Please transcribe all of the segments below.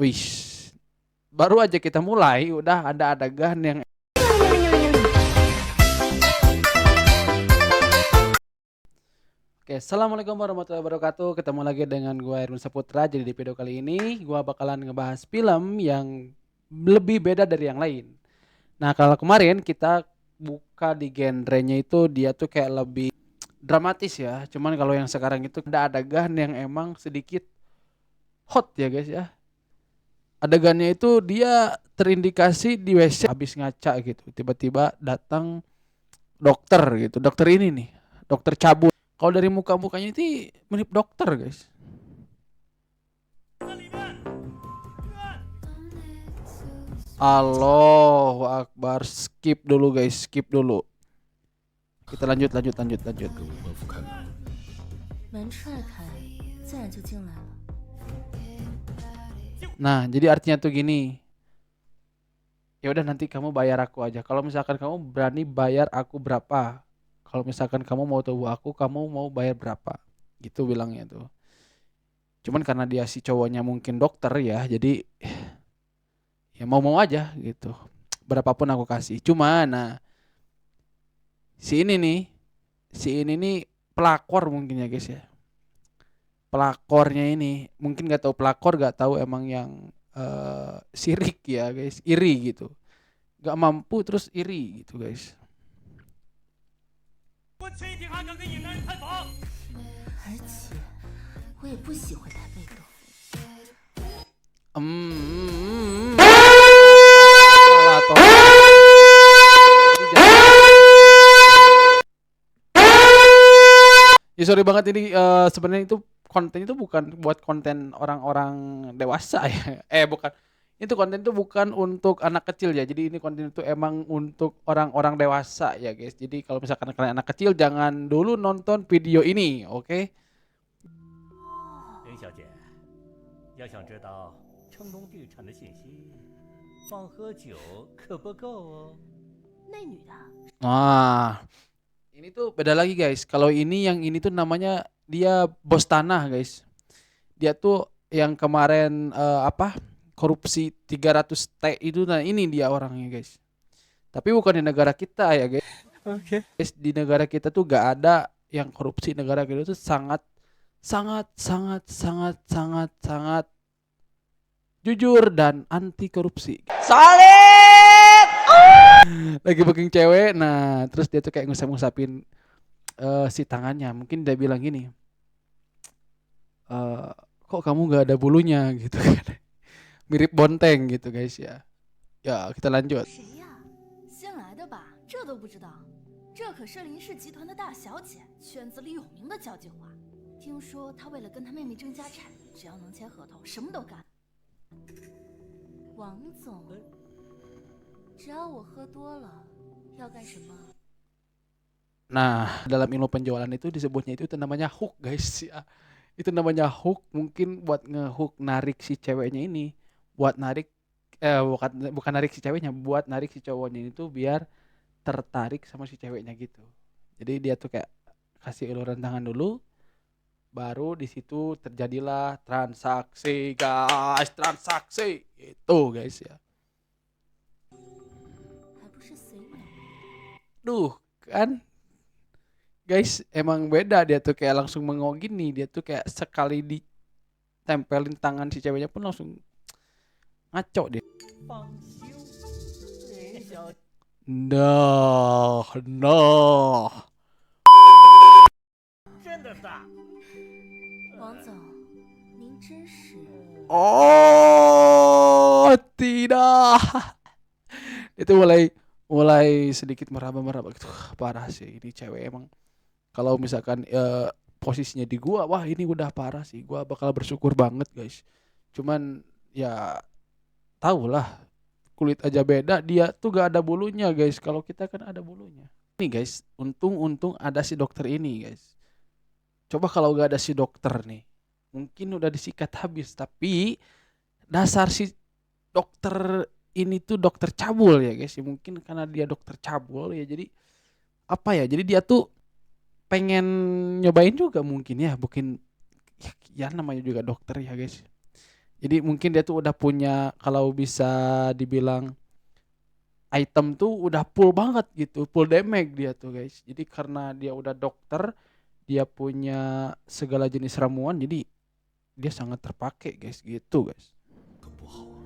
Wih, baru aja kita mulai udah ada adegan yang Oke, assalamualaikum warahmatullahi wabarakatuh. Ketemu lagi dengan gue Irwan Saputra. Jadi di video kali ini gue bakalan ngebahas film yang lebih beda dari yang lain. Nah, kalau kemarin kita buka di genrenya itu dia tuh kayak lebih dramatis ya. Cuman kalau yang sekarang itu ada adegan yang emang sedikit hot ya guys ya. Adegannya itu dia terindikasi di WC habis ngaca gitu. Tiba-tiba datang dokter gitu. Dokter ini nih, dokter cabut. Kalau dari muka-mukanya itu mirip dokter, guys. Allahu Akbar. Skip dulu, guys. Skip dulu. Kita lanjut. 门副开门，门踹开，自然就进来了。 Nah, jadi artinya tuh gini. Ya udah nanti kamu bayar aku aja. Kalau misalkan kamu berani bayar aku berapa? Kalau misalkan kamu mau tubuh aku, kamu mau bayar berapa? Gitu bilangnya tuh. Cuman karena dia si cowoknya mungkin dokter ya, jadi ya mau-mau aja gitu. Berapapun aku kasih. Cuma nah si ini nih, si ini nih pelakor mungkin ya guys ya. Pelakornya ini mungkin nggak tahu pelakor, nggak tahu emang yang sirik ya guys, iri gitu. Nggak mampu terus iri gitu guys. 而且我也不喜欢他被动。 Salah toh. Jadi ya sorry banget ini sebenarnya itu konten itu bukan buat konten orang-orang dewasa ya. Bukan. Itu konten itu bukan untuk anak kecil ya. Jadi ini konten itu emang untuk orang-orang dewasa ya guys. Jadi kalau misalkan kalian anak kecil jangan dulu nonton video ini, oke? 林小姐，要想知道城东地产的信息，光喝酒可不够哦。那女的 Nah, ini tuh beda lagi guys. Kalau yang ini tuh namanya dia bos tanah guys. Dia tuh yang kemarin korupsi 300 T itu, nah ini dia orangnya guys. Tapi bukan di negara kita ya guys. Oke. Guys, di negara kita tuh gak ada yang korupsi. Negara kita tuh sangat jujur dan anti korupsi. Solid. Lagi booking cewek, nah terus dia tuh kayak ngusap-ngusapin si tangannya. Mungkin dia bilang gini, kok kamu gak ada bulunya gitu kan. Mirip bonteng gitu guys ya. Ya kita lanjut. 谁呀？新来的吧？这都不知道？这可是林氏集团的大小姐，圈子里有名的交际花。听说她为了跟她妹妹争家产，只要能签合同，什么都干。王总，只要我喝多了，要干什么？ Nah, dalam ilmu penjualan itu disebutnya itu namanya hook guys ya. Itu namanya hook, mungkin buat ngehook narik si ceweknya ini, buat narik bukan narik si ceweknya, buat narik si cowoknya itu biar tertarik sama si ceweknya gitu. Jadi dia tuh kayak kasih uluran tangan dulu, baru di situ terjadilah transaksi guys, transaksi itu guys ya. 还不是随便。 Duh kan guys, emang beda dia tuh kayak langsung mengok gini, dia tuh kayak sekali ditempelin tangan si ceweknya pun langsung ngaco deh. 放心，林小姐。 No. 真的是啊。王总，您真是…… Oh, tidak. Itu mulai sedikit meraba-meraba gitu. Parah sih ini cewek emang. Kalau misalkan posisinya di gua, wah ini udah parah sih. Gua bakal bersyukur banget, guys. Cuman ya tahulah, kulit aja beda, dia tuh gak ada bulunya, guys. Kalau kita kan ada bulunya. Nih, guys, untung ada si dokter ini, guys. Coba kalau gak ada si dokter nih, mungkin udah disikat habis. Tapi dasar si dokter ini tuh dokter cabul ya guys. Mungkin karena dia dokter cabul ya, jadi apa ya? Jadi dia tuh pengen nyobain juga mungkin ya, ya namanya juga dokter ya guys. Jadi mungkin dia tuh udah punya, kalau bisa dibilang item tuh udah full banget gitu, full damage dia tuh guys. Jadi karena dia udah dokter, dia punya segala jenis ramuan, jadi dia sangat terpakai guys gitu guys. 可不好啊。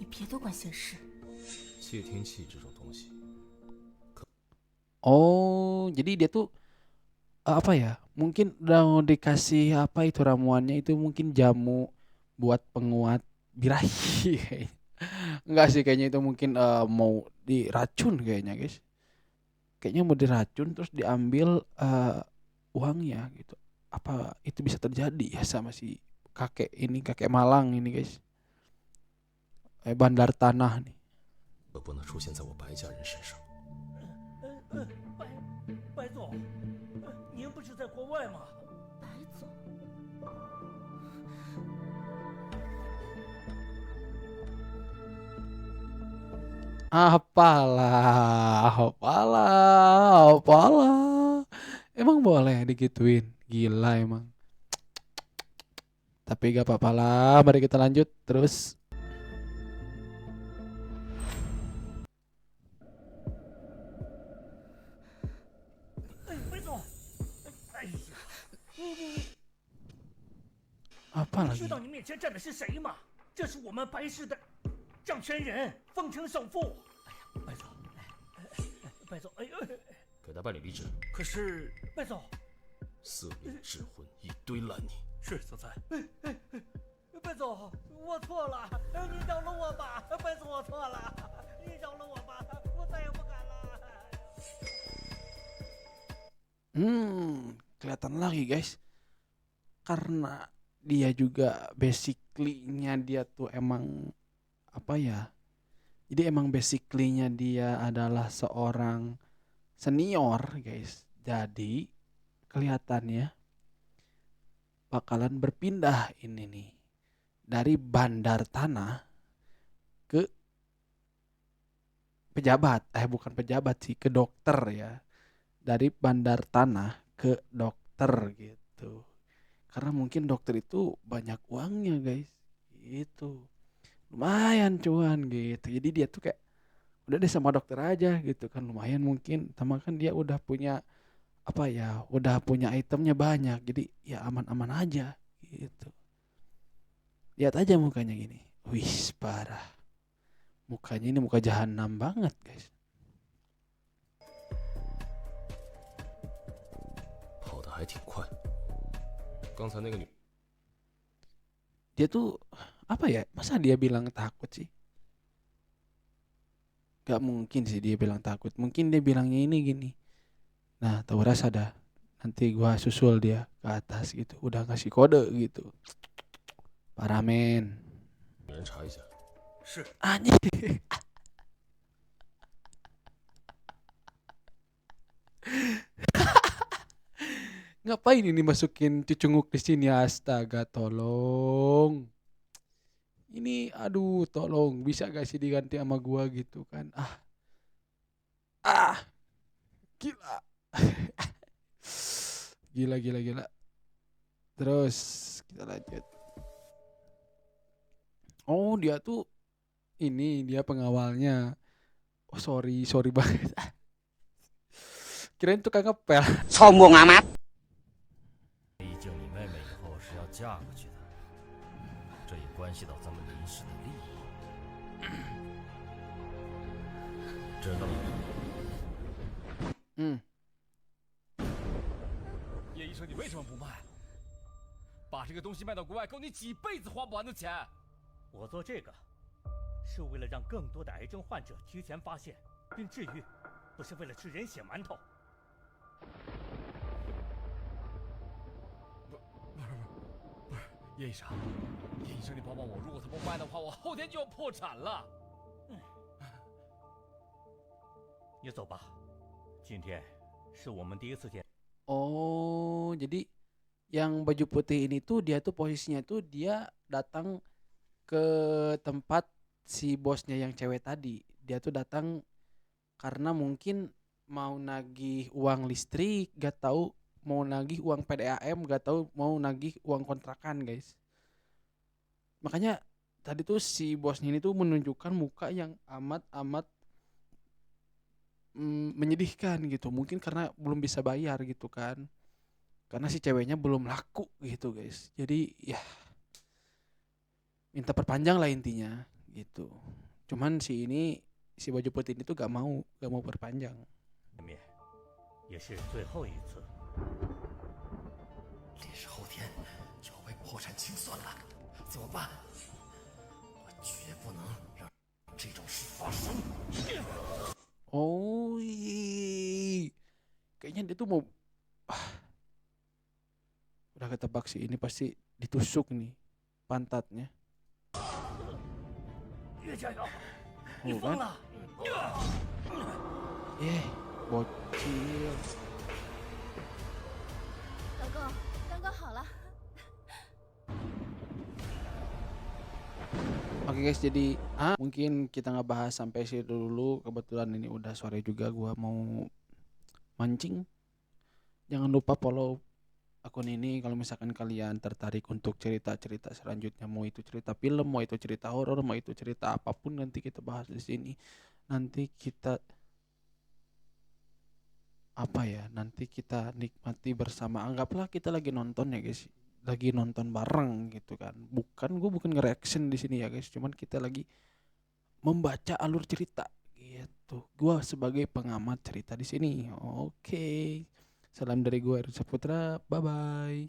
你别多管闲事。窃听器这种东西， Oh, jadi dia tuh apa ya? Mungkin udah dikasih apa itu ramuannya, itu mungkin jamu buat penguat birahi kayaknya. Enggak sih, kayaknya itu mungkin mau diracun kayaknya guys. Kayaknya mau diracun terus diambil uangnya gitu. Apa itu bisa terjadi ya sama si kakek ini, kakek Malang ini guys. Bandar tanah nih. 可不能出现在我白家人身上。白总，您不是在国外吗？白总， Apalah, apalah, apalah. Emang boleh digituin? Gila emang. Tapi gak apa-apa lah, mari kita lanjut terus.白总，哎呀，Apa 你 lagi? 知道你面前站的是谁吗？这是我们白氏的掌权人，丰城首富。哎呀，白总，白总，哎呦，给他办理离职，可是白总，色迷智昏，一堆烂泥。是总裁。白总，我错了，你饶了我吧，白总，我错了，你饶了我吧，我再也不敢了。 Kelihatan lagi guys. Karena dia juga basically-nya dia tuh emang apa ya? Jadi emang basically-nya dia adalah seorang senior guys. Jadi kelihatannya bakalan berpindah ini nih dari bandar tanah ke pejabat. Bukan pejabat sih, ke dokter ya. Dari bandar tanah ke dokter gitu. Karena mungkin dokter itu banyak uangnya guys. Gitu. Lumayan cuan gitu. Jadi dia tuh kayak udah deh sama dokter aja gitu kan, lumayan mungkin. Sama kan dia udah punya apa ya, udah punya itemnya banyak. Jadi ya aman-aman aja gitu. Lihat aja mukanya gini. Wih, parah. Mukanya ini muka jahanam banget guys. 跑得还挺快。刚才那个女， Dia tuh apa ya? Masa dia bilang takut sih? Gak mungkin sih dia bilang takut. Mungkin dia bilangnya ini gini. Nah, tahu rasa dah. Nanti gua susul dia ke atas gitu. Udah kasih kode gitu. Parah men. 有人查一下。是， Anjing. Ngapain ini masukin cucunguk di sini? Astaga, tolong. Ini aduh, tolong bisa gak sih diganti sama gua gitu kan? Gila. Gila. Terus kita lanjut. Oh, dia tuh ini dia pengawalnya. Oh, sorry banget. Kirain tukang ngepel. sombong amat. 毕竟你妹妹以后是要嫁过去的，这也关系到咱们林氏的利益，知道了。叶医生，你为什么不卖？把这个东西卖到国外，够你几辈子花不完的钱。我做这个是为了让更多的癌症患者提前发现并治愈，不是为了吃人血馒头。不是，叶医生，叶医生，你帮帮我，如果他不卖的话，我后天就要破产了。你走吧，今天是我们第一次见。 Oh, jadi yang baju putih ini tuh dia tuh posisinya tuh dia datang ke tempat si bosnya yang cewek tadi. Dia tuh datang karena mungkin mau nagih uang listrik, gak tahu mau nagih uang PDAM, gak tahu mau nagih uang kontrakan, guys. Makanya tadi tuh si bosnya ini tuh menunjukkan muka yang amat-amat menyedihkan gitu. Mungkin karena belum bisa bayar gitu kan. Karena si ceweknya belum laku gitu guys. Jadi ya minta perpanjang lah intinya gitu. Cuman si baju putih ini tuh gak mau perpanjang. 面也是最后一次。烈士后天就要被破产清算了，怎么办？我绝不能让这种事发生。 Oh, kayaknya dia tuh mau udah ketebak sih ini pasti ditusuk nih pantatnya. 岳家友， Oh, kan? 了！ Bocil. 老公，刚刚好了。 Oke guys, jadi mungkin kita ngebahas sampai situ dulu. Kebetulan ini udah sore juga, gua mau mancing. Jangan lupa follow akun ini kalau misalkan kalian tertarik untuk cerita-cerita selanjutnya, mau itu cerita film, mau itu cerita horor, mau itu cerita apapun nanti kita bahas di sini. Nanti kita nanti kita nikmati bersama. Anggaplah kita lagi nonton ya guys. Lagi nonton bareng gitu kan. Gue bukan nge-reaction di sini ya guys, cuman kita lagi membaca alur cerita gitu. Gua sebagai pengamat cerita di sini. Oke. Salam dari gue Erwin Saputra. Bye bye.